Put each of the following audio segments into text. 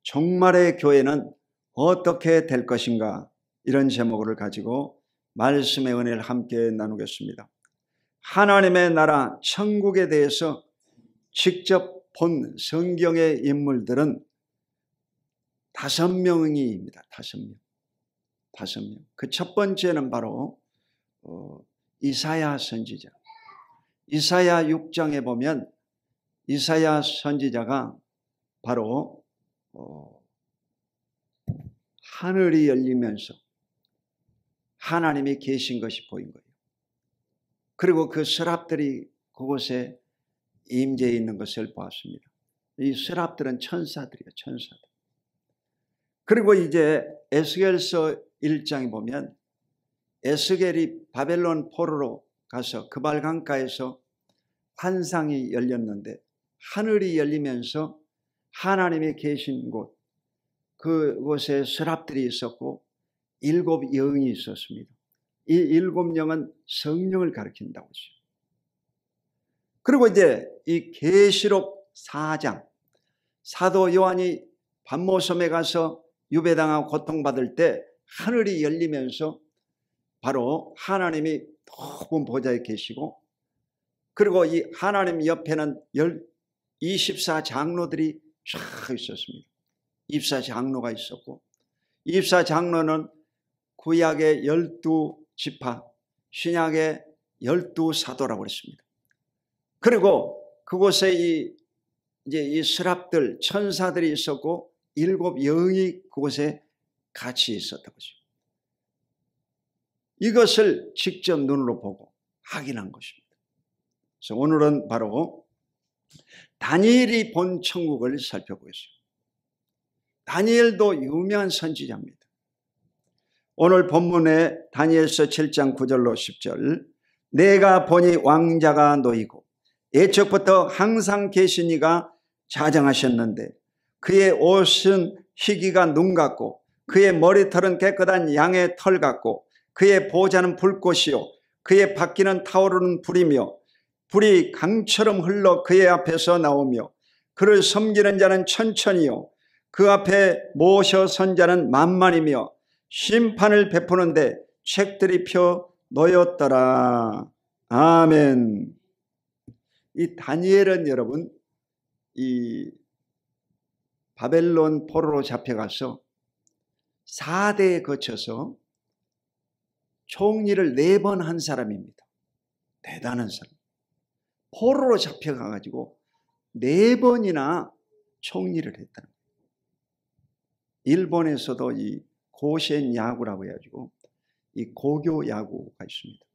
종말의 교회는 어떻게 될 것인가, 이런 제목을 가지고 말씀의 은혜를 함께 나누겠습니다. 하나님의 나라 천국에 대해서 직접 본 성경의 인물들은 5명입니다. 5명. 그 첫 번째는 바로 이사야 선지자. 이사야 6장에 보면 이사야 선지자가 바로 하늘이 열리면서 하나님이 계신 것이 보인 거예요. 그리고 그 서랍들이 그곳에 임재해 있는 것을 보았습니다. 이 서랍들은 천사들이에요. 천사들. 그리고 이제 에스겔서 1장에 보면 에스겔이 바벨론 포로로 가서 그발강가에서 환상이 열렸는데 하늘이 열리면서 하나님이 계신 곳, 그곳에 서랍들이 있었고 7 영이 있었습니다. 이 7 영은 성령을 가리킨다고 했어요. 그리고 이제 이 계시록 4장, 사도 요한이 반모섬에 가서 유배당하고 고통받을 때 하늘이 열리면서 바로 하나님이 높은 보좌에 계시고, 그리고 이 하나님 옆에는 24장로들이 쫙 있었습니다. 24장로가 있었고, 24장로는 구약의 12지파, 신약의 12사도라고 그랬습니다. 그리고 그곳에 이제 이 서랍들, 천사들이 있었고 7 영이 그곳에 같이 있었던 거죠. 이것을 직접 눈으로 보고 확인한 것입니다. 그래서 오늘은 바로 다니엘이 본 천국을 살펴보겠습니다. 다니엘도 유명한 선지자입니다. 오늘 본문에 다니엘서 7장 9절로 10절, 내가 보니 왕자가 놓이고 예적부터 항상 계신 이가 자정하셨는데 그의 옷은 희기가 눈 같고 그의 머리털은 깨끗한 양의 털 같고 그의 보좌는 불꽃이요 그의 바퀴는 타오르는 불이며 불이 강처럼 흘러 그의 앞에서 나오며 그를 섬기는 자는 천천히요 그 앞에 모셔 선 자는 만만이며 심판을 베푸는데 책들이 펴 놓였더라. 아멘. 이 다니엘은 여러분, 이 바벨론 포로로 잡혀가서 4대에 거쳐서 총리를 4번 한 사람입니다. 대단한 사람. 포로로 잡혀가가지고 4번이나 총리를 했다는 거예요. 일본에서도 이 고센 야구라고 해가지고 이 고교 야구가 있습니다.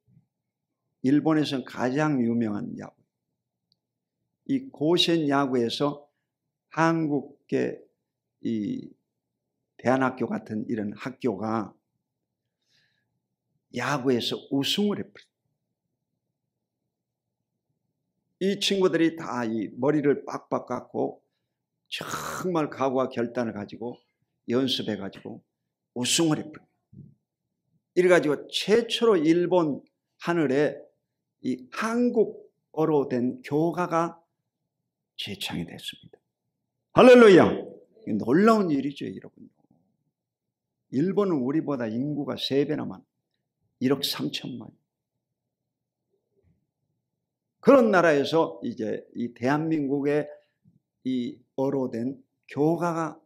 일본에서는 가장 유명한 야구. 이 고센 야구에서 한국의 이 대안학교 같은 이런 학교가 야구에서 우승을 해버렸어요. 이 친구들이 다 이 머리를 빡빡 깎고 정말 각오와 결단을 가지고 연습해가지고 우승을 해버려요. 이래가지고 최초로 일본 하늘에 이 한국어로 된 교가가 제창이 됐습니다. 할렐루야! 놀라운 일이죠, 여러분. 일본은 우리보다 인구가 3배나 많아요. 1억 3천만. 그런 나라에서 이제 이 대한민국의 이 어로 된 교가가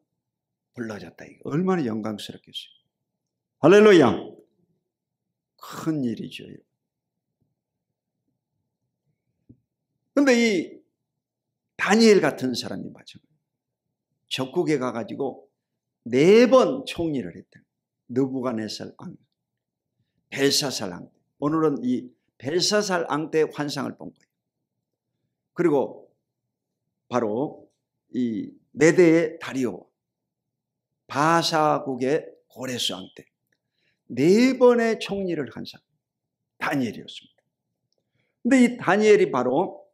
불러졌다. 이거 얼마나 영광스럽겠어요. 할렐루야! 큰 일이죠. 그런데 이 다니엘 같은 사람이 마찬가지예요. 적국에 가가지고 4번 총리를 했대요. 느부갓네살 왕, 벨사살 왕. 오늘은 이 벨사살 왕 때 환상을 본 거예요. 그리고 바로 이 메대의 다리오, 바사국의 고레스 왕 때 4번의 총리를 한 사람, 다니엘이었습니다. 근데 이 다니엘이 바로,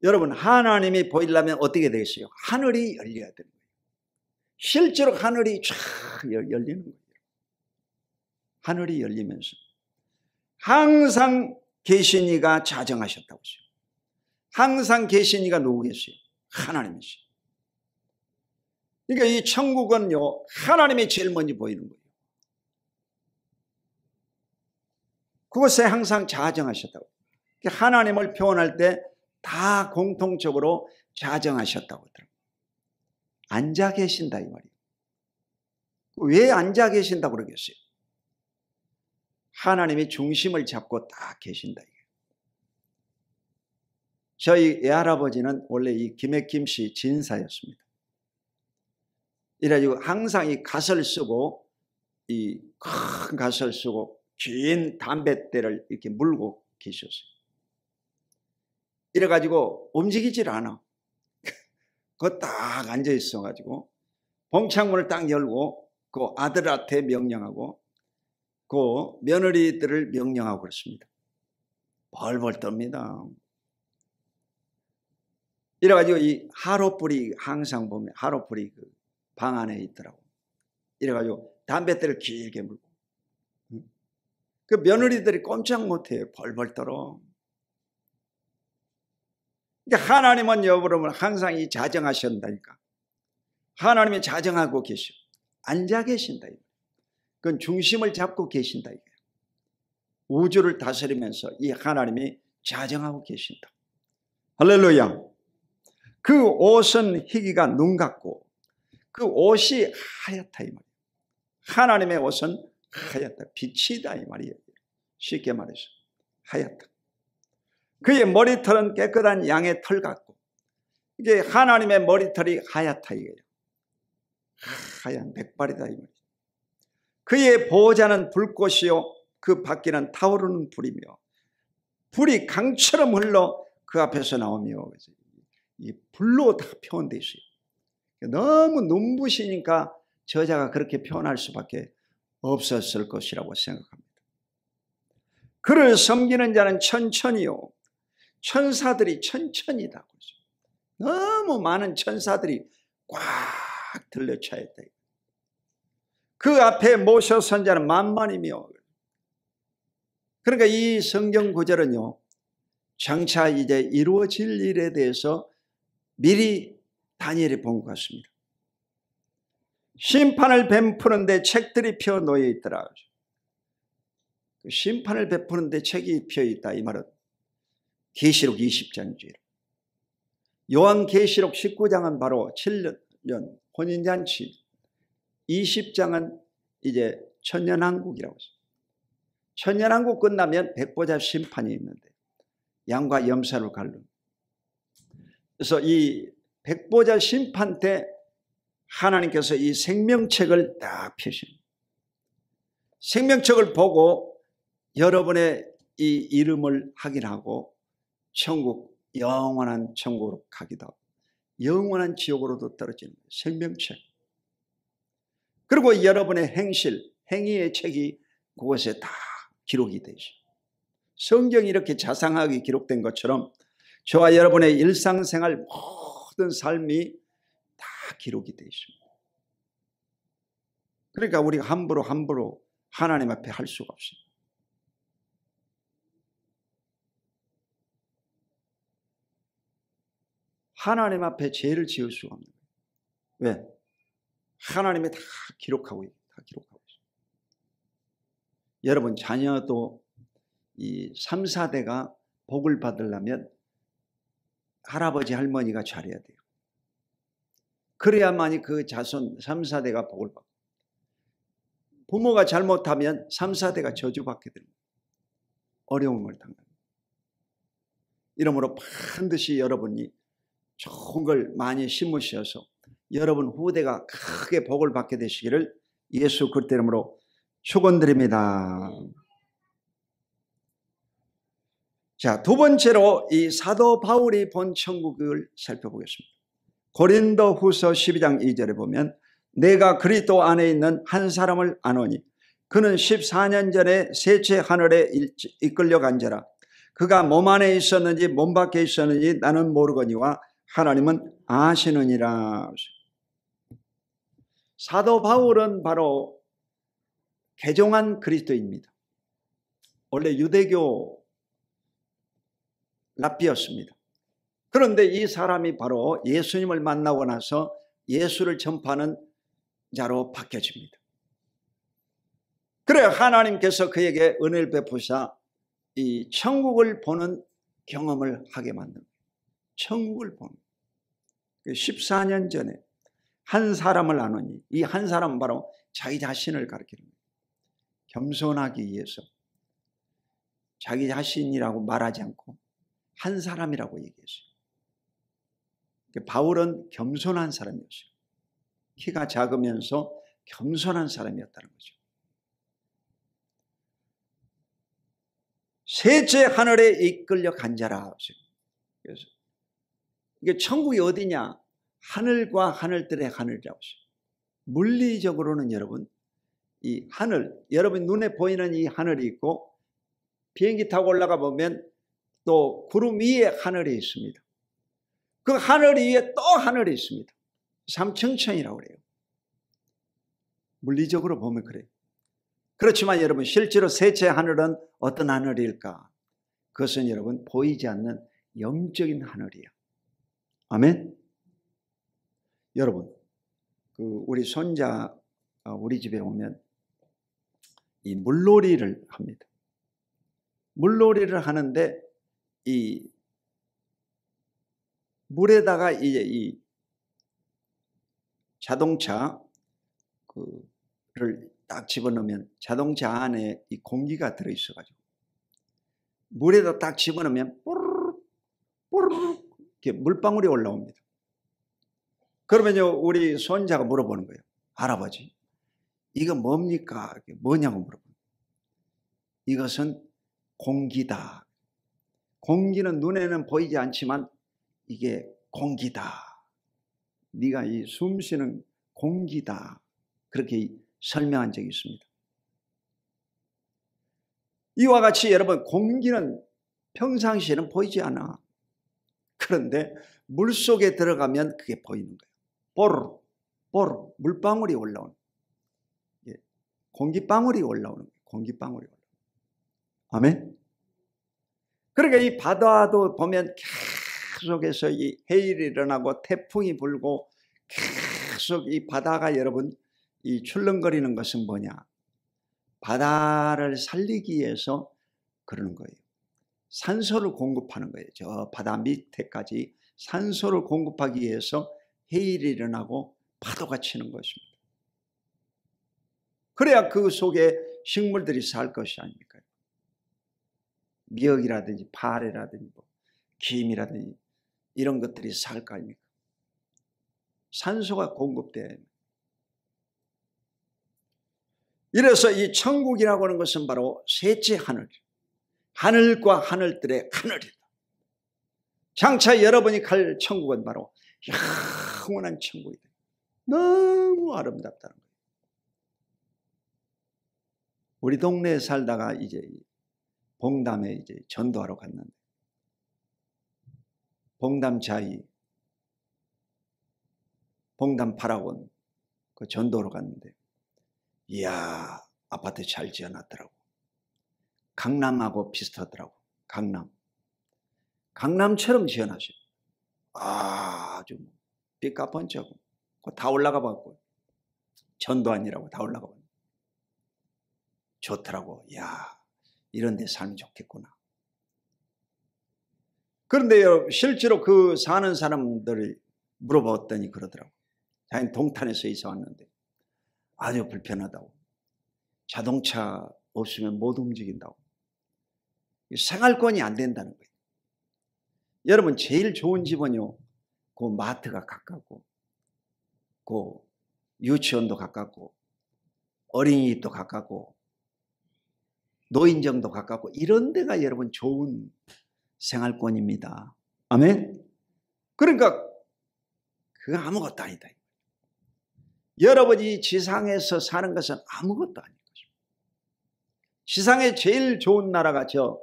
여러분, 하나님이 보이려면 어떻게 되겠어요? 하늘이 열려야 되는 거예요. 실제로 하늘이 쫙 열리는 거예요. 하늘이 열리면서 항상 계신 이가 자정하셨다고 했어요. 항상 계신 이가 누구겠어요? 하나님이시죠. 그러니까 이 천국은요, 하나님이 제일 먼저 보이는 거예요. 그것에 항상 자정하셨다고. 하나님을 표현할 때 다 공통적으로 자정하셨다고 하더라고요. 앉아 계신다 이 말이에요. 왜 앉아 계신다고 그러겠어요? 하나님이 중심을 잡고 딱 계신다. 저희 애할아버지는 원래 이 김해김 씨 진사였습니다. 이래가지고 항상 이 갓을 쓰고, 이 큰 갓을 쓰고 긴 담뱃대를 이렇게 물고 계셨어요. 이래가지고 움직이질 않아. 그거 딱 앉아 있어가지고 봉창문을 딱 열고 그 아들한테 명령하고 그 며느리들을 명령하고 그렇습니다. 벌벌 떱니다. 이래가지고 이 하로불이 항상 보면 하로불이 그 방 안에 있더라고. 이래가지고 담뱃대를 길게 물고 그 며느리들이 꼼짝 못해요. 벌벌 떨어. 그러니까 하나님은 여러분 항상 이 자정하신다니까. 하나님이 자정하고 계셔. 앉아 계신다. 그건 중심을 잡고 계신다. 우주를 다스리면서 이 하나님이 자정하고 계신다. 할렐루야. 그 옷은 희기가 눈 같고 그 옷이 하얗다 이 말이에요. 하나님의 옷은 하얗다. 빛이다 이 말이에요. 쉽게 말해서 하얗다. 그의 머리털은 깨끗한 양의 털 같고, 이게 하나님의 머리털이 하얗다 이거예요. 하얀 백발이다 이 말이에요. 그의 보호자는 불꽃이요 그 밖에는 타오르는 불이며 불이 강처럼 흘러 그 앞에서 나오며, 이 불로 다 표현되어 있어요. 너무 눈부시니까 저자가 그렇게 표현할 수밖에 없었을 것이라고 생각합니다. 그를 섬기는 자는 천천히요, 천사들이 천천히다. 너무 많은 천사들이 꽉 들려차 있다. 그 앞에 모셔선 자는 만만이며. 그러니까 이 성경 구절은요, 장차 이제 이루어질 일에 대해서 미리 다니엘이 본 것 같습니다. 심판을 베푸는데 책들이 펴 놓여 있더라. 심판을 베푸는데 책이 펴 있다 이 말은 계시록 20장이죠. 요한계시록 19장은 바로 7년 혼인잔치, 20장은 이제 천년왕국이라고 했어요. 천년왕국 끝나면 백보자 심판이 있는데 양과 염소를 가르는. 그래서 이 백보자 심판 때 하나님께서 이 생명책을 딱 펴십니다. 생명책을 보고 여러분의 이 이름을 확인하고 천국, 영원한 천국으로 가기도 하고 영원한 지옥으로도 떨어지는 생명책. 그리고 여러분의 행실, 행위의 책이 그것에 다 기록이 되죠. 성경이 이렇게 자상하게 기록된 것처럼 저와 여러분의 일상생활 모든 삶이 다 기록이 되어 있습니다. 그러니까 우리가 함부로 하나님 앞에 할 수가 없습니다. 하나님 앞에 죄를 지을 수가 없는 거예요. 왜? 하나님이 다 기록하고 있어요. 여러분 자녀도 이 3, 4대가 복을 받으려면 할아버지 할머니가 잘해야 돼요. 그래야만이 그 자손 3, 4대가 복을 받고, 부모가 잘못하면 3, 4대가 저주받게 됩니다. 어려움을 당합니다. 이러므로 반드시 여러분이 좋은 걸 많이 심으셔서 여러분 후대가 크게 복을 받게 되시기를 예수 그리스도 이름으로 축원드립니다. 자, 두 번째로 이 사도 바울이 본 천국을 살펴보겠습니다. 고린도 후서 12장 2절에 보면 내가 그리스도 안에 있는 한 사람을 아노니 그는 14년 전에 셋째 하늘에 이끌려간 자라. 그가 몸 안에 있었는지 몸 밖에 있었는지 나는 모르거니와 하나님은 아시느니라. 사도 바울은 바로 개종한 그리스도입니다. 원래 유대교 랍비였습니다. 그런데 이 사람이 바로 예수님을 만나고 나서 예수를 전파하는 자로 바뀌어집니다. 그래 하나님께서 그에게 은혜를 베푸사 이 천국을 보는 경험을 하게 만듭니다. 천국을 보는 14년 전에 한 사람을 아노니 이 한 사람은 바로 자기 자신을 가리키는 거예요. 겸손하기 위해서 자기 자신이라고 말하지 않고 한 사람이라고 얘기했어요. 바울은 겸손한 사람이었어요. 키가 작으면서 겸손한 사람이었다는 거죠. 셋째 하늘에 이끌려 간 자라. 그래서 이게 천국이 어디냐? 하늘과 하늘들의 하늘이라고 했어요. 물리적으로는 여러분 이 하늘, 여러분 눈에 보이는 이 하늘이 있고 비행기 타고 올라가 보면 또 구름 위에 하늘이 있습니다. 그 하늘 위에 또 하늘이 있습니다. 삼층천이라고 그래요. 물리적으로 보면 그래요. 그렇지만 여러분 실제로 셋째 하늘은 어떤 하늘일까? 그것은 여러분 보이지 않는 영적인 하늘이에요. 아멘. 여러분 우리 손자 우리 집에 오면 이 물놀이를 합니다. 물놀이를 하는데 이 물에다가 이제 이 자동차 를 딱 집어넣으면 자동차 안에 이 공기가 들어있어가지고 물에다 딱 집어넣으면 뽀르륵 뽀르륵 이렇게 물방울이 올라옵니다. 그러면요 우리 손자가 물어보는 거예요. 할아버지 이거 뭡니까? 뭐냐고 물어보는 거예요. 이것은 공기다. 공기는 눈에는 보이지 않지만 이게 공기다. 네가 이 숨 쉬는 공기다. 그렇게 설명한 적이 있습니다. 이와 같이 여러분 공기는 평상시에는 보이지 않아. 그런데 물속에 들어가면 그게 보이는 거예요. 뽀르르 뽀르르 물방울이 올라오는 거예요. 공기방울이 올라오는 거예요. 공기방울이 올라오는 거예요. 아멘. 그러니까 이 바다도 보면 계속해서 이 해일이 일어나고 태풍이 불고 계속 이 바다가 여러분 이 출렁거리는 것은 뭐냐? 바다를 살리기 위해서 그러는 거예요. 산소를 공급하는 거예요. 저 바다 밑에까지 산소를 공급하기 위해서 해일이 일어나고 파도가 치는 것입니다. 그래야 그 속에 식물들이 살 것이 아닙니까? 미역이라든지 파래라든지 김이라든지 이런 것들이 살 거 아닙니까? 산소가 공급돼야 합니다. 이래서 이 천국이라고 하는 것은 바로 셋째 하늘, 하늘과 하늘들의 하늘이다. 장차 여러분이 갈 천국은 바로 영원한 천국이다. 너무 아름답다는 거예요. 우리 동네에 살다가 이제 봉담에 이제 전도하러 갔는데 봉담 자이, 봉담 파라곤 그 전도로 갔는데 이야 아파트 잘 지어놨더라고. 강남하고 비슷하더라고. 강남처럼 지어놨어요. 아주 삐까뻔쩍 다 올라가 봤고 전도 아니라고 다 올라가 봤고 좋더라고. 이야 이런 데 살면 좋겠구나. 그런데 실제로 그 사는 사람들을 물어봤더니 그러더라고. 자기는 동탄에서 이사 왔는데 아주 불편하다고. 자동차 없으면 못 움직인다고. 생활권이 안 된다는 거예요. 여러분 제일 좋은 집은요. 그 마트가 가깝고 그 유치원도 가깝고 어린이집도 가깝고 노인정도 가깝고 이런 데가 여러분 좋은 생활권입니다. 아멘. 그러니까 그거 아무것도 아니다. 여러분이 지상에서 사는 것은 아무것도 아닌 것입니다. 지상에 제일 좋은 나라가 저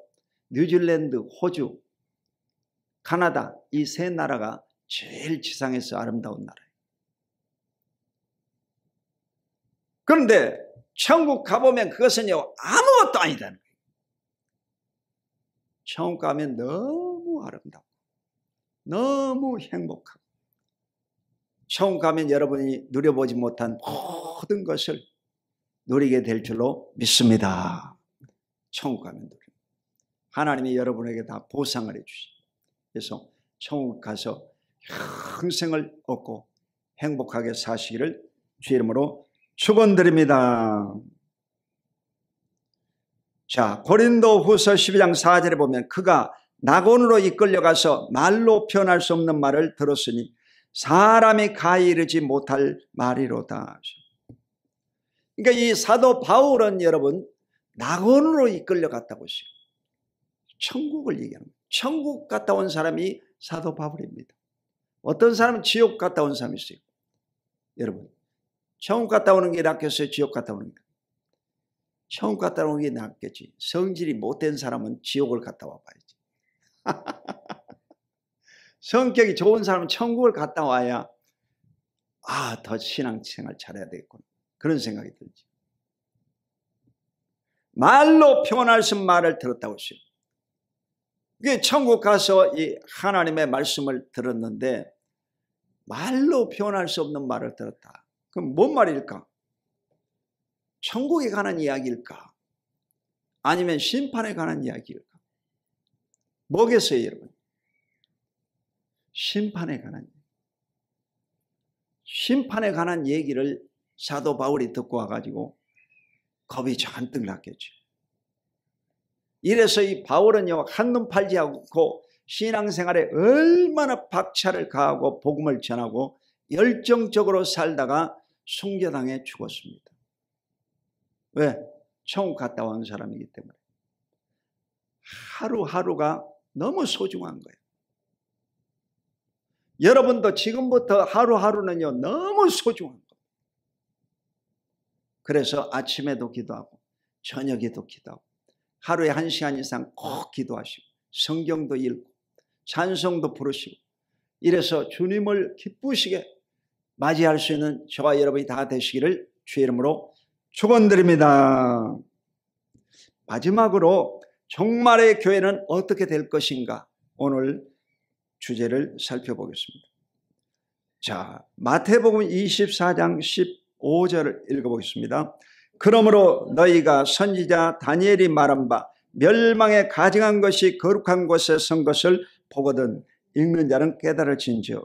뉴질랜드, 호주, 카나다 이 세 나라가 제일 지상에서 아름다운 나라예요. 그런데 천국 가보면 그것은요 아무것도 아니다는 거예요. 천국 가면 너무 아름답고 너무 행복하고 천국 가면 여러분이 누려보지 못한 모든 것을 누리게 될 줄로 믿습니다. 천국 가면 하나님이 여러분에게 다 보상을 해주십니다. 그래서 천국 가서 평생을 얻고 행복하게 사시기를 주의 이름으로 축원드립니다. 자, 고린도후서 12장 4절에 보면 그가 낙원으로 이끌려가서 말로 표현할 수 없는 말을 들었으니 사람이 가히 이르지 못할 말이로다. 그러니까 이 사도 바울은 여러분 낙원으로 이끌려갔다고 했어요. 천국을 얘기하는 거예요. 천국 갔다 온 사람이 사도 바울입니다. 어떤 사람은 지옥 갔다 온 사람이 있어요. 여러분, 천국 갔다 오는 게 낫겠어요? 지옥 갔다 오는 게? 천국 갔다 오는 게 낫겠지. 성질이 못된 사람은 지옥을 갔다 와봐야지. 성격이 좋은 사람은 천국을 갔다 와야 더 신앙생활 잘해야 되겠구나. 그런 생각이 들지. 말로 표현할 수 없는 말을 들었다고 했어요. 그게 천국 가서 이 하나님의 말씀을 들었는데 말로 표현할 수 없는 말을 들었다. 그럼 뭔 말일까? 천국에 관한 이야기일까? 아니면 심판에 관한 이야기일까? 뭐겠어요, 여러분? 심판에 관한 얘기를 사도 바울이 듣고 와가지고 겁이 잔뜩 났겠죠. 이래서 이 바울은요, 한눈 팔지 않고 신앙생활에 얼마나 박차를 가하고 복음을 전하고 열정적으로 살다가 순교당해 죽었습니다. 왜? 천국 갔다 온 사람이기 때문에. 하루하루가 너무 소중한 거예요. 여러분도 지금부터 하루하루는요, 너무 소중한 거예요. 그래서 아침에도 기도하고 저녁에도 기도하고 하루에 1시간 이상 꼭 기도하시고 성경도 읽고 찬송도 부르시고 이래서 주님을 기쁘시게 맞이할 수 있는 저와 여러분이 다 되시기를 주의 이름으로 축원드립니다. 마지막으로 종말의 교회는 어떻게 될 것인가, 오늘 주제를 살펴보겠습니다. 자, 마태복음 24장 15절을 읽어보겠습니다. 그러므로 너희가 선지자 다니엘이 말한 바 멸망에 가증한 것이 거룩한 곳에 선 것을 보거든 읽는 자는 깨달을진저.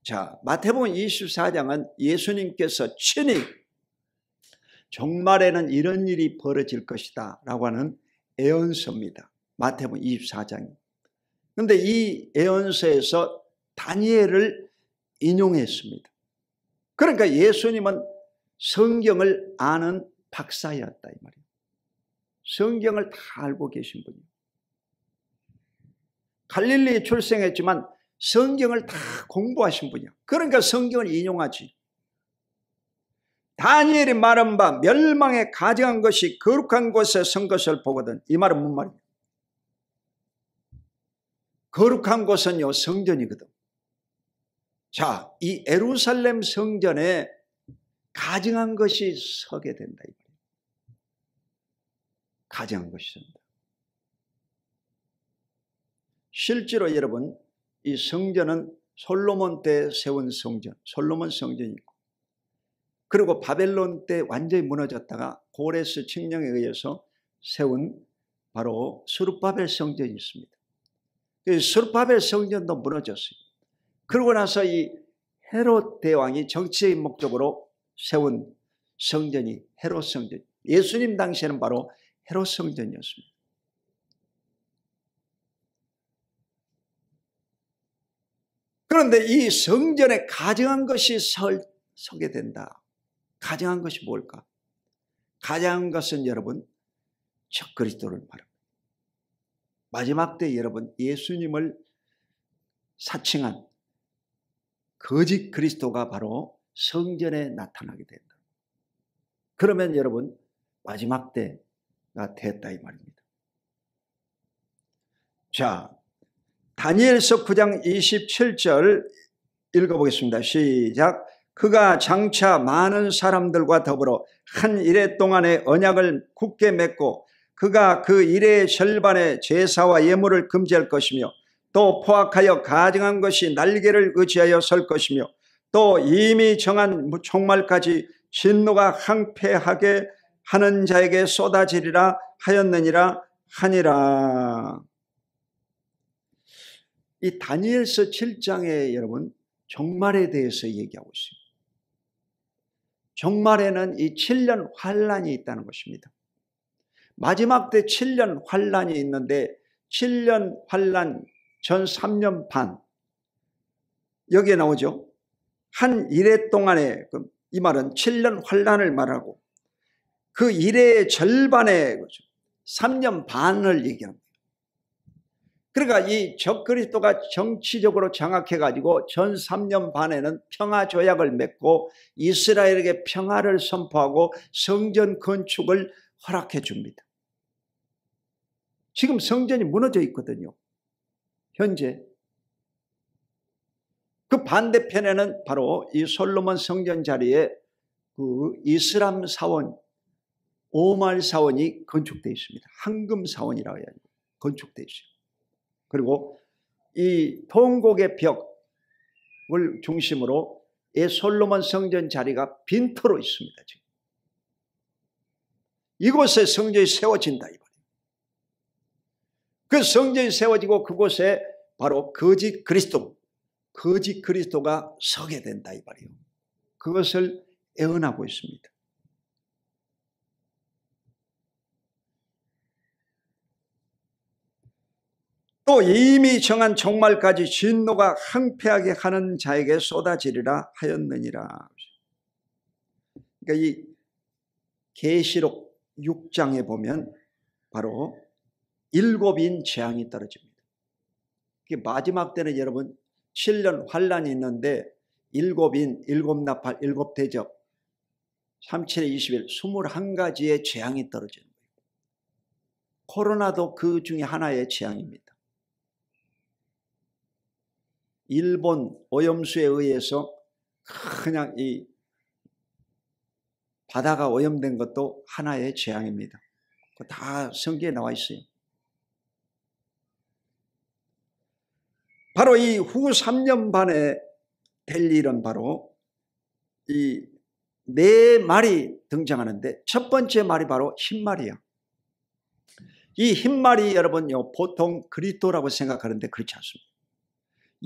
자, 마태복음 24장은 예수님께서 친히 종말에는 이런 일이 벌어질 것이다 라고 하는 예언서입니다. 마태복음 24장이. 그런데 이 예언서에서 다니엘을 인용했습니다. 그러니까 예수님은 성경을 아는 박사였다 이 말이에요. 성경을 다 알고 계신 분이에요. 갈릴리에 출생했지만 성경을 다 공부하신 분이야. 그러니까 성경을 인용하지. 다니엘이 말한 바 멸망에 가증한 것이 거룩한 곳에 선 것을 보거든. 이 말은 뭔 말이야? 거룩한 곳은요, 성전이거든. 자, 이 예루살렘 성전에 가증한 것이 서게 된다. 가증한 것이 선다. 실제로 여러분, 이 성전은 솔로몬 때 세운 성전, 솔로몬 성전이 있고, 그리고 바벨론 때 완전히 무너졌다가 고레스 칙령에 의해서 세운 바로 스룹바벨 성전이 있습니다. 스룹바벨 성전도 무너졌어요. 그러고 나서 이 헤롯 대왕이 정치적인 목적으로 세운 성전이 헤롯 성전, 예수님 당시에는 바로 헤롯 성전이었습니다. 그런데 이 성전에 가증한 것이 서게 된다. 가증한 것이 뭘까? 가증한 것은 여러분 적그리스도를 말합니다. 마지막 때 여러분 예수님을 사칭한 거짓 그리스도가 바로 성전에 나타나게 된다. 그러면 여러분 마지막 때가 됐다 이 말입니다. 자, 다니엘서 9장 27절 읽어보겠습니다. 시작. 그가 장차 많은 사람들과 더불어 한 이레 동안의 언약을 굳게 맺고 그가 그 이레의 절반의 제사와 예물을 금지할 것이며 또 포악하여 가증한 것이 날개를 의지하여 설 것이며 또 이미 정한 종말까지 진노가 항폐하게 하는 자에게 쏟아지리라 하였느니라 하니라. 이 다니엘서 7장에 여러분 종말에 대해서 얘기하고 있습니다. 종말에는 이 7년 환란이 있다는 것입니다. 마지막 때 7년 환란이 있는데 7년 환란 전 3년 반 여기에 나오죠. 한 일해 동안에, 이 말은 7년 환란을 말하고 그 일해의 절반에 3년 반을 얘기합니다. 그러니까 이 적그리스도가 정치적으로 장악해가지고 전 3년 반에는 평화 조약을 맺고 이스라엘에게 평화를 선포하고 성전 건축을 허락해 줍니다. 지금 성전이 무너져 있거든요. 현재. 그 반대편에는 바로 이 솔로몬 성전 자리에 그 이슬람 사원, 오말 사원이 건축되어 있습니다. 황금 사원이라고 해야 건축되어 있어요. 그리고 이 통곡의 벽을 중심으로 이 솔로몬 성전 자리가 빈터로 있습니다. 지금. 이곳에 성전이 세워진다 이 말이에요. 그 성전이 세워지고 그곳에 바로 거짓 그리스도가 서게 된다 이 말이에요. 그것을 예언하고 있습니다. 또 이미 정한 종말까지 진노가 항폐하게 하는 자에게 쏟아지리라 하였느니라. 그러니까 이 계시록 6장에 보면 바로 7인 재앙이 떨어집니다. 마지막 때는 여러분 7년 환란이 있는데 7인, 7나팔, 7대접, 37에 21, 21가지의 재앙이 떨어지는 거예요. 코로나도 그 중에 하나의 재앙입니다. 일본 오염수에 의해서 그냥 이 바다가 오염된 것도 하나의 재앙입니다. 다 성경에 나와 있어요. 바로 이 후 3년 반에 될 일은 바로 이 네 말이 등장하는데 첫 번째 말이 바로 흰말이야. 이 흰말이 여러분요 보통 그리스도라고 생각하는데 그렇지 않습니다.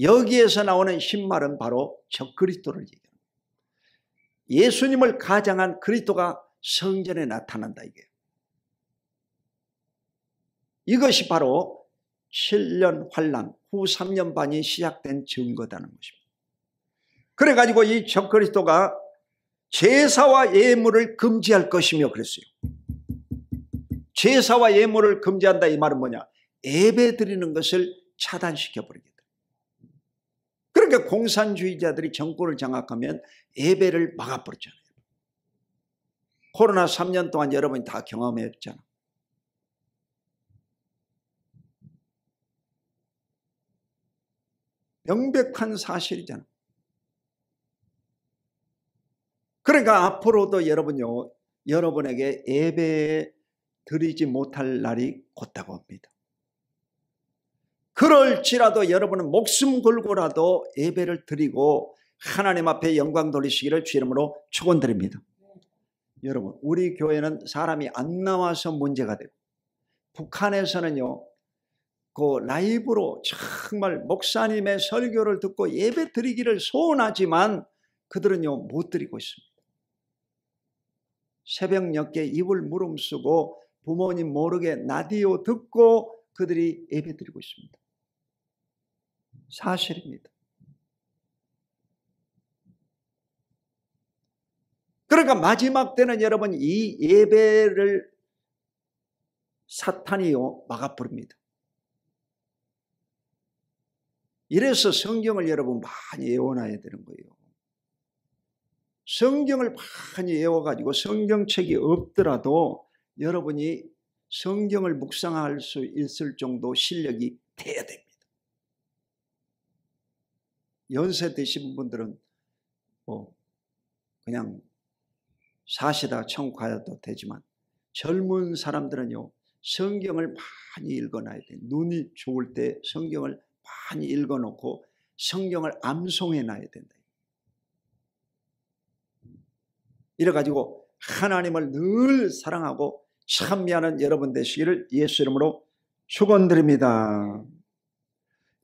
여기에서 나오는 흰말은 바로 적그리스도를 얘기합니다. 예수님을 가장한 그리스도가 성전에 나타난다 이게. 이것이 바로 7년 환란 후 3년 반이 시작된 증거다는 것입니다. 그래가지고 이 적그리스도가 제사와 예물을 금지할 것이며 그랬어요. 제사와 예물을 금지한다 이 말은 뭐냐? 예배 드리는 것을 차단시켜버리겠다. 그러니까 공산주의자들이 정권을 장악하면 예배를 막아버렸잖아요. 코로나 3년 동안 여러분이 다 경험했잖아. 명백한 사실이잖아. 그러니까 앞으로도 여러분요, 여러분에게 예배 드리지 못할 날이 곧다고 합니다. 그럴지라도 여러분은 목숨 걸고라도 예배를 드리고 하나님 앞에 영광 돌리시기를 주 이름으로 축원드립니다. 여러분, 우리 교회는 사람이 안 나와서 문제가 되고 북한에서는요, 그 라이브로 정말 목사님의 설교를 듣고 예배 드리기를 소원하지만 그들은요 못 드리고 있습니다. 새벽 늦게 이불 무름쓰고 부모님 모르게 라디오 듣고 그들이 예배 드리고 있습니다. 사실입니다. 그러니까 마지막 때는 여러분 이 예배를 사탄이요 막아버립니다. 이래서 성경을 여러분 많이 외워놔야 되는 거예요. 성경을 많이 외워가지고 성경책이 없더라도 여러분이 성경을 묵상할 수 있을 정도 실력이 돼야 됩니다. 연세 드신 분들은 그냥 사시다 천국 가도 되지만 젊은 사람들은요 성경을 많이 읽어놔야 돼요. 눈이 좋을 때 성경을 많이 읽어놓고 성경을 암송해 놔야 된다. 이래가지고 하나님을 늘 사랑하고 참미하는 여러분 되시기를 예수 이름으로 축원드립니다.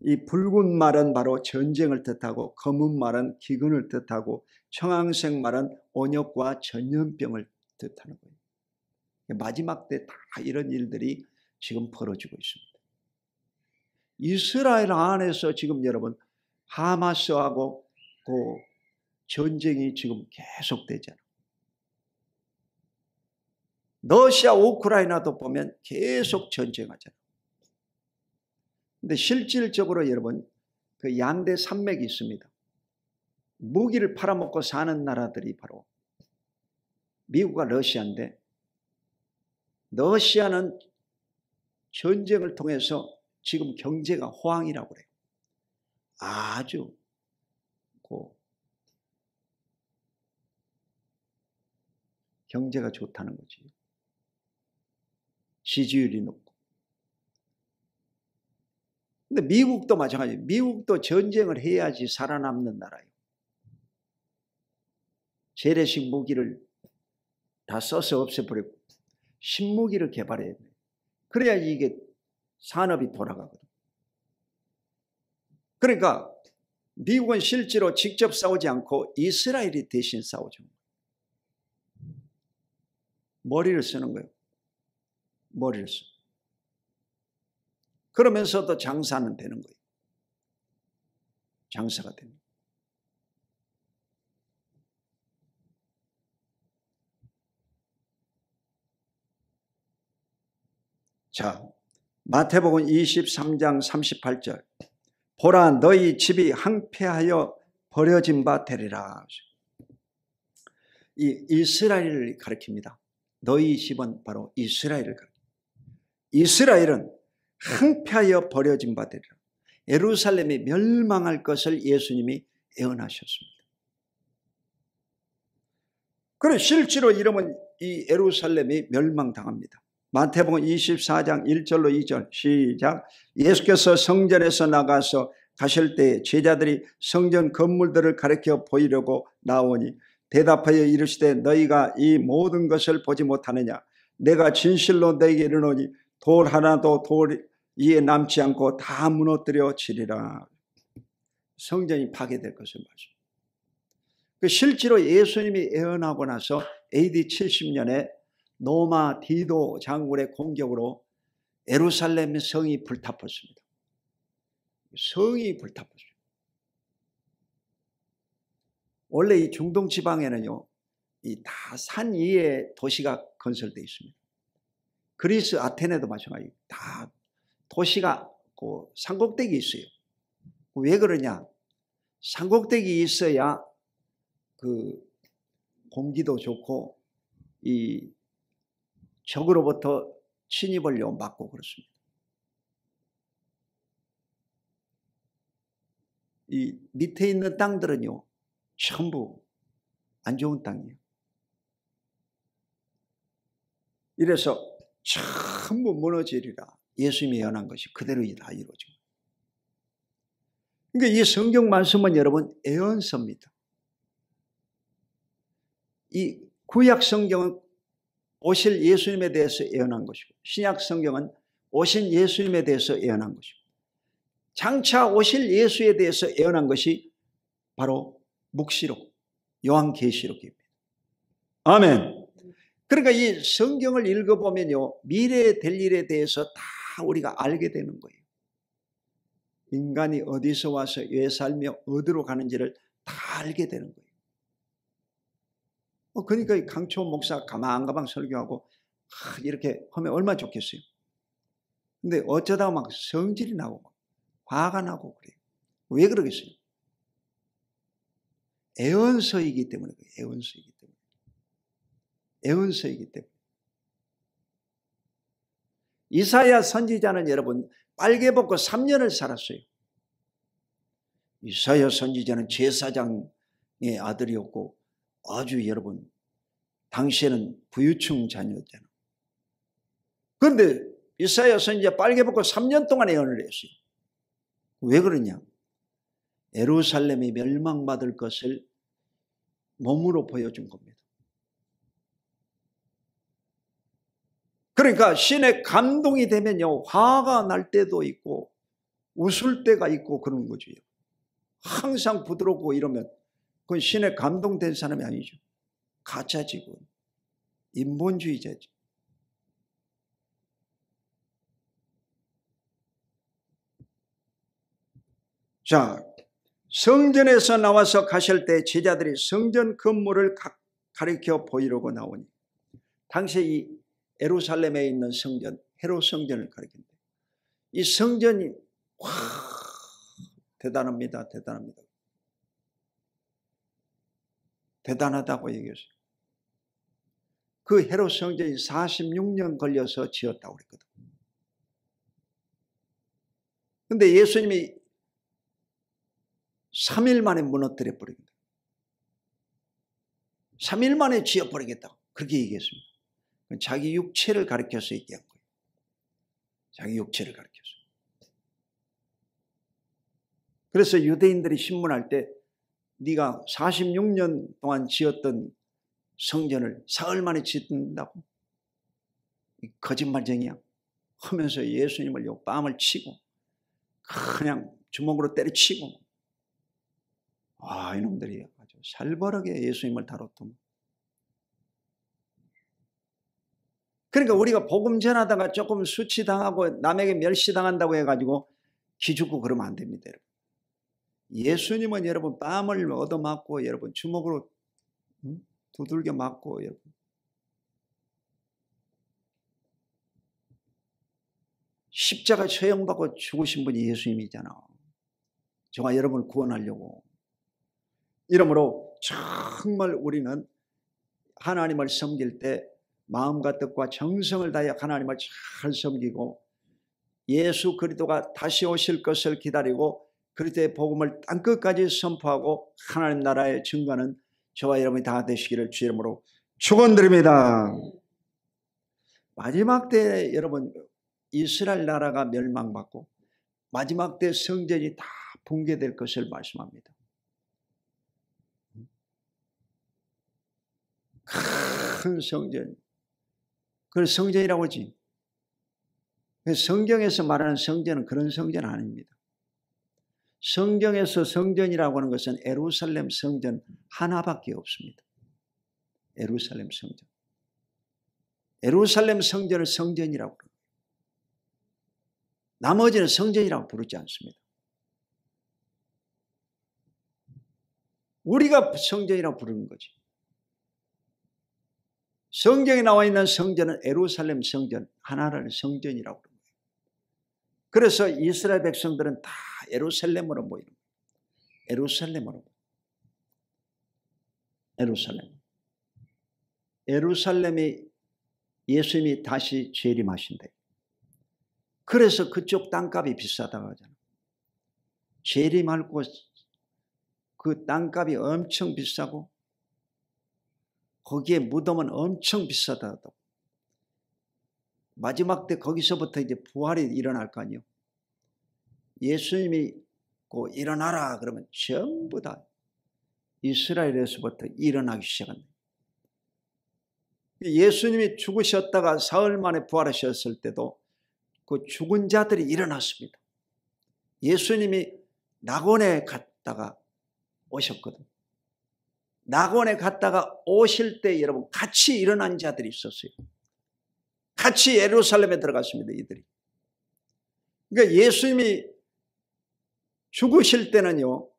이 붉은 말은 바로 전쟁을 뜻하고 검은 말은 기근을 뜻하고 청황색 말은 온역과 전염병을 뜻하는 거예요. 마지막 때 다 이런 일들이 지금 벌어지고 있습니다. 이스라엘 안에서 지금 여러분 하마스하고 그 전쟁이 지금 계속되잖아요. 러시아 우크라이나도 보면 계속 전쟁하잖아요. 근데 실질적으로 여러분 그 양대 산맥이 있습니다. 무기를 팔아먹고 사는 나라들이 바로 미국과 러시아인데, 러시아는 전쟁을 통해서 지금 경제가 호황이라고 그래요. 아주 경제가 좋다는 거지. 지지율이 높고. 근데 미국도 마찬가지예요. 미국도 전쟁을 해야지 살아남는 나라예요. 재래식 무기를 다 써서 없애버리고 신무기를 개발해야 돼요. 그래야지 이게 산업이 돌아가거든. 그러니까 미국은 실제로 직접 싸우지 않고 이스라엘이 대신 싸우죠. 머리를 쓰는 거예요. 머리를 써. 그러면서도 장사는 되는 거예요. 장사가 됩니다. 자, 마태복음 23장 38절. 보라, 너희 집이 황폐하여 버려진 바 되리라. 이 이스라엘을 가리킵니다. 너희 집은 바로 이스라엘을 가리킵니다. 이스라엘은 황폐하여 버려진 바 되리라. 예루살렘이 멸망할 것을 예수님이 예언하셨습니다. 그래 실제로 이러면 이 예루살렘이 멸망당합니다. 마태복음 24장 1절로 2절 시작. 예수께서 성전에서 나가서 가실 때 제자들이 성전 건물들을 가리켜 보이려고 나오니 대답하여 이르시되 너희가 이 모든 것을 보지 못하느냐. 내가 진실로 너희에게 이르노니 돌 하나도 돌 위에 남지 않고 다 무너뜨려지리라. 성전이 파괴될 것을 말씀. 실제로 예수님이 예언하고 나서 AD 70년에 노마 디도 장군의 공격으로 예루살렘 성이 불타버렸습니다. 성이 불타버렸어요. 원래 이 중동 지방에는요, 이 다 산 위에 도시가 건설되어 있습니다. 그리스 아테네도 마찬가지예요. 다 도시가 그 산꼭대기 있어요. 왜 그러냐? 산꼭대기 있어야 그 공기도 좋고 이 적으로부터 침입을 막고 그렇습니다. 이 밑에 있는 땅들은요, 전부 안 좋은 땅이에요. 이래서 전부 무너지리라. 예수님이 예언한 것이 그대로 다 이루어지고. 그러니까 이 성경 말씀은 여러분 예언서입니다. 이 구약 성경은 오실 예수님에 대해서 예언한 것이고 신약 성경은 오신 예수님에 대해서 예언한 것이고 장차 오실 예수에 대해서 예언한 것이 바로 묵시록, 요한계시록입니다. 아멘. 그러니까 이 성경을 읽어보면요, 미래에 될 일에 대해서 다 우리가 알게 되는 거예요. 인간이 어디서 와서 왜 살며 어디로 가는지를 다 알게 되는 거예요. 그러니까 강초 목사 가만가만 설교하고 이렇게 하면 얼마나 좋겠어요. 근데 어쩌다가 막 성질이 나고 막 화가 나고 그래요. 왜 그러겠어요? 예언서이기 때문에 그래요. 예언서이기 때문에. 예언서이기 때문에. 이사야 선지자는 여러분 빨개 벗고 3년을 살았어요. 이사야 선지자는 제사장의 아들이었고 아주 여러분 당시에는 부유층 자녀였잖아요. 그런데 이사야 선지자 빨개 벗고 3년 동안 예언을 했어요. 왜 그러냐? 예루살렘이 멸망받을 것을 몸으로 보여준 겁니다. 그러니까 신의 감동이 되면요, 화가 날 때도 있고 웃을 때가 있고 그런 거죠. 항상 부드럽고 이러면 그건 신의 감동된 사람이 아니죠. 가짜지고 인본주의자죠. 자, 성전에서 나와서 가실 때 제자들이 성전 건물을 가리켜 보이려고 나오니, 당시 이 예루살렘에 있는 성전, 헤롯 성전을 가리킨다. 이 성전이 와, 대단합니다. 대단합니다. 대단하다고 얘기했어요. 그 헤롯 성전이 46년 걸려서 지었다고 그랬거든. 근데 예수님이 3일 만에 무너뜨려 버리겠다. 3일 만에 지어버리겠다. 그렇게 얘기했습니다. 자기 육체를 가리켜서 얘기한 거예요. 자기 육체를 가리켜서. 그래서 유대인들이 신문할 때 네가 46년 동안 지었던 성전을 사흘 만에 짓는다고? 거짓말쟁이야 하면서 예수님을 뺨을 치고 그냥 주먹으로 때려치고, 이놈들이 아주 살벌하게 예수님을 다뤘던. 그러니까 우리가 복음 전하다가 조금 수치당하고 남에게 멸시당한다고 해가지고 기죽고 그러면 안 됩니다. 여러분. 예수님은 여러분 뺨을 얻어맞고 여러분 주먹으로 두들겨 맞고 여러분 십자가 처형받고 죽으신 분이 예수님이잖아. 저와 여러분을 구원하려고. 이러므로 정말 우리는 하나님을 섬길 때 마음과 뜻과 정성을 다해 하나님을 잘 섬기고 예수 그리스도가 다시 오실 것을 기다리고 그리스도의 복음을 땅끝까지 선포하고 하나님 나라의 증거는 저와 여러분이 다 되시기를 주 이름으로 축원드립니다. 마지막 때 여러분 이스라엘 나라가 멸망받고 마지막 때 성전이 다 붕괴될 것을 말씀합니다. 큰 성전, 그걸 성전이라고 하지. 성경에서 말하는 성전은 그런 성전 아닙니다. 성경에서 성전이라고 하는 것은 예루살렘 성전 하나밖에 없습니다. 예루살렘 성전. 예루살렘 성전을 성전이라고 합니다. 나머지는 성전이라고 부르지 않습니다. 우리가 성전이라고 부르는 거지. 성경에 나와 있는 성전은 예루살렘 성전 하나를 성전이라고 합니다. 그래서 이스라엘 백성들은 다 예루살렘으로 모이는 거예요. 예루살렘으로. 예루살렘이 예수님이 다시 재림하신대. 그래서 그쪽 땅값이 비싸다고 하잖아. 재림하고 그 땅값이 엄청 비싸고 거기에 무덤은 엄청 비싸다고. 마지막 때 거기서부터 이제 부활이 일어날 거 아니에요. 예수님이 일어나라 그러면 전부 다 이스라엘에서부터 일어나기 시작합니다. 예수님이 죽으셨다가 사흘 만에 부활하셨을 때도 그 죽은 자들이 일어났습니다. 예수님이 낙원에 갔다가 오셨거든. 낙원에 갔다가 오실 때 여러분 같이 일어난 자들이 있었어요. 같이 예루살렘에 들어갔습니다. 이들이. 그러니까 예수님이 죽으실 때는요,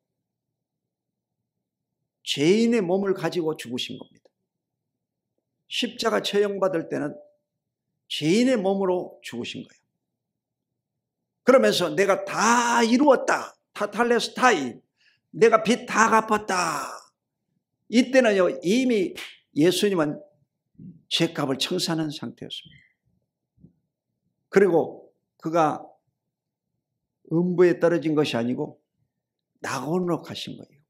죄인의 몸을 가지고 죽으신 겁니다. 십자가 처형받을 때는 죄인의 몸으로 죽으신 거예요. 그러면서 내가 다 이루었다. 타탈레스타이. 내가 빚 다 갚았다. 이때는요, 이미 예수님은 죄값을 청산한 상태였습니다. 그리고 그가 음부에 떨어진 것이 아니고 낙원으로 가신 거예요.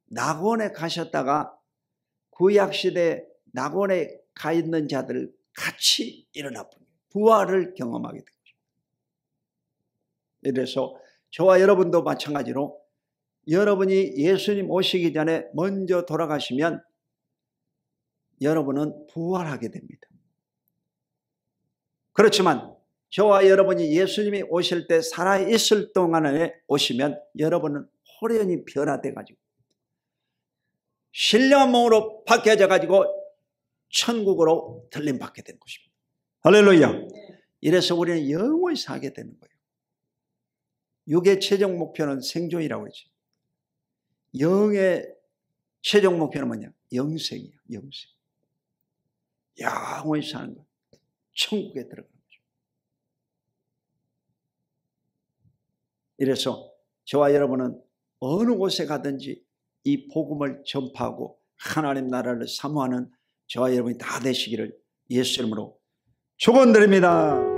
낙원에 가셨다가 구약시대 낙원에 가 있는 자들 같이 일어나 부활을 경험하게 된 거죠. 이래서 저와 여러분도 마찬가지로 여러분이 예수님 오시기 전에 먼저 돌아가시면 여러분은 부활하게 됩니다. 그렇지만 저와 여러분이 예수님이 오실 때 살아있을 동안에 오시면 여러분은 호련히 변화돼가지고 신령한 몸으로 바뀌어져가지고 천국으로 들림받게 되는 것입니다. 할렐루야. 이래서 우리는 영원히 살게 되는 거예요. 육의 최종 목표는 생존이라고 그러지. 영의 최종 목표는 뭐냐? 영생이야. 영생. 영원히 사는 거. 천국에 들어가는 거죠. 이래서 저와 여러분은 어느 곳에 가든지 이 복음을 전파하고 하나님 나라를 사모하는 저와 여러분이 다 되시기를 예수 이름으로 축원드립니다.